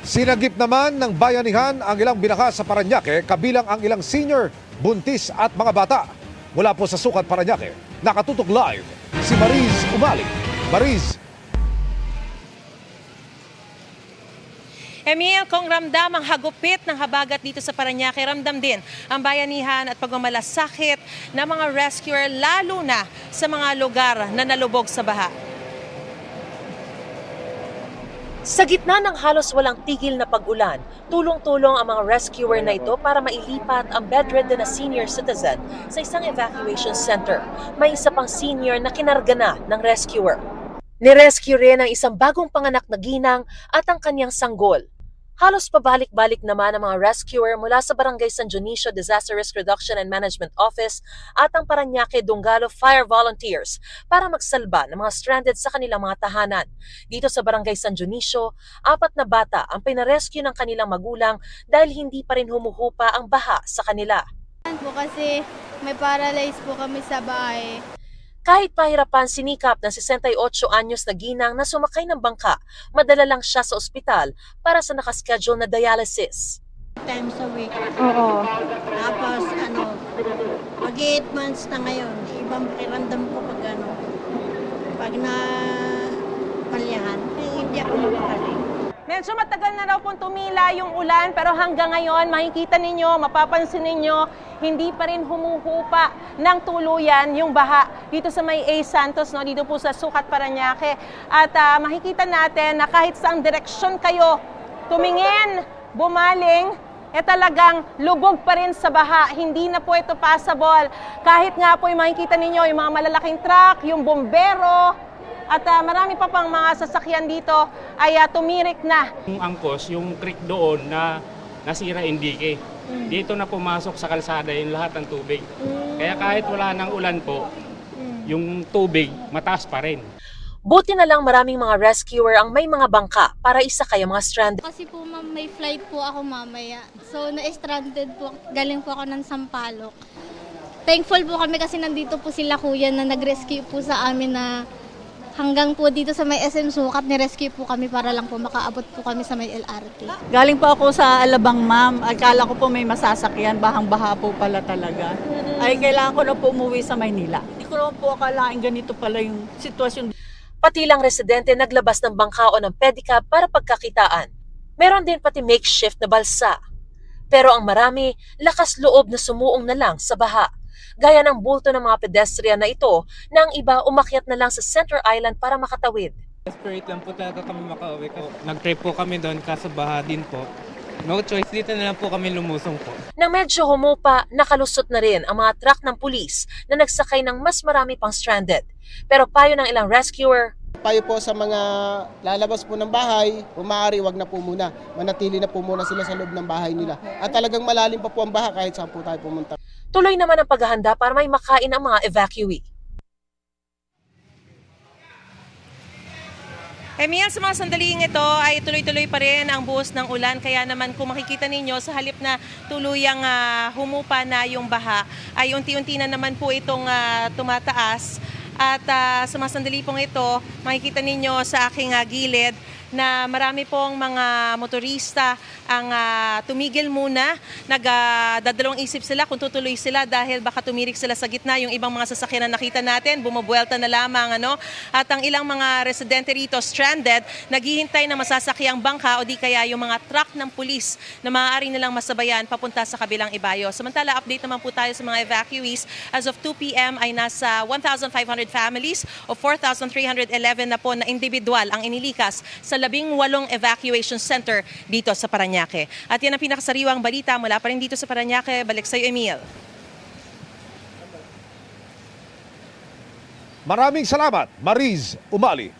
Sinagip naman ng bayanihan ang ilang binaka sa Parañaque, kabilang ang ilang senior, buntis at mga bata. Mula po sa Sukat, Parañaque, nakatutok live si Mariz Umali. Mariz. Emil, kung ramdam ang hagupit ng habagat dito sa Parañaque, ramdam din ang bayanihan at pagmamalasakit ng mga rescuer, lalo na sa mga lugar na nalubog sa baha. Sa gitna ng halos walang tigil na pag-ulan, tulong-tulong ang mga rescuer na ito para mailipat ang bedridden na senior citizen sa isang evacuation center. May isa pang senior na kinarga na ng rescuer. Nirescue rin ang isang bagong panganak na ginang at ang kanyang sanggol. Halos pabalik-balik naman ang mga rescuer mula sa Barangay San Dionisio Disaster Risk Reduction and Management Office at ang Parañaque Dungalo Fire Volunteers para magsalba ng mga stranded sa kanilang mga tahanan. Dito sa Barangay San Dionisio, 4 na bata ang pinarescue ng kanilang magulang dahil hindi pa rin humuhupa ang baha sa kanila. Kasi may paralyze po kami sa bahay. Kahit pahirapan, sinikap ng 68 anyos na ginang na sumakay ng bangka, madala lang siya sa ospital para sa nakaschedule na dialysis. Times a week. Oo. Tapos mag 8 months na ngayon, ibang pakiramdam ko pag na palyahan, hindi ako mapakaling. Medyo matagal na raw pong tumila yung ulan pero hanggang ngayon makikita ninyo, mapapansin ninyo, hindi pa rin humuhupa ng tuluyan yung baha dito sa may A. Santos, no? Dito po sa Sukat, Parañaque. At makikita natin na kahit saang direksyon kayo tumingin, bumaling, talagang lubog pa rin sa baha. Hindi na po ito passable. Kahit nga po makikita ninyo yung mga malalaking truck, yung bombero, at marami pa pang mga sasakyan dito ay tumirik na. Yung angkos, yung creek doon na nasira indike. Dito na pumasok sa kalsada yung lahat ng tubig. Kaya kahit wala ng ulan po, yung tubig mataas pa rin. Buti na lang maraming mga rescuer ang may mga bangka para isakay ang mga stranded. Kasi po ma'am, may flight po ako mamaya. So na-stranded po, galing po ako ng Sampaloc. Thankful po kami kasi nandito po sila kuya na nag-rescue po sa amin na hanggang po dito sa may SM Sukat, ni-rescue po kami para lang po makaabot po kami sa may LRT. Galing po ako sa Alabang, ma'am. Akala ko po may masasakyan, bahang-baha po pala talaga. Ay, kailangan ko na po umuwi sa Maynila. Hindi ko naman po akalain ganito pala yung sitwasyon. Pati lang residente naglabas ng bangka o ng pedicab para pagkakitaan. Meron din pati makeshift na balsa. Pero ang marami, lakas loob na sumuong na lang sa baha. Gaya ng bulto ng mga pedestrian na ito na ang iba umakyat na lang sa Center Island para makatawid. Desperate lang po talaga kami makauwi. Nag-trip po kami doon kaso baha din po. No choice, dito na lang po kami lumusong po. Nang medyo humupa, nakalusot na rin ang mga truck ng pulis na nagsakay ng mas marami pang stranded. Pero payo ng ilang rescuer, payo po sa mga lalabas po ng bahay, kung maaari wag na po muna. Manatili na po muna sila sa loob ng bahay nila. At talagang malalim pa po ang baha kahit saan po tayo pumunta. tuloy naman ang paghahanda para may makain ang mga evacuee. Emil, sa mga sandaling ito ay tuloy-tuloy pa rin ang buhos ng ulan. Kaya naman kung makikita ninyo sa halip na tuluyang humupa na yung baha, ay unti-unti na naman po itong tumataas. At sa mga sandali pong ito, makikita ninyo sa aking gilid na marami pong mga motorista ang tumigil muna. Nagdadalawang isip sila kung tutuloy sila dahil baka tumirik sila sa gitna. Yung ibang mga sasakyan na nakita natin, bumabuelta na lamang. At ang ilang mga residente rito stranded, naghihintay na masasakyang bangka o di kaya yung mga truck ng pulis na maaari nilang masabayan papunta sa kabilang ibayo. Samantala, update naman po tayo sa mga evacuees. As of 2 p.m. ay nasa 1,500 families o 4,311 na po na individual ang inilikas sa 18 evacuation center dito sa Parañaque. At yan ang pinakasariwang balita mula pa rin dito sa Parañaque. Balik sa iyo, Emil. Maraming salamat, Mariz Umali.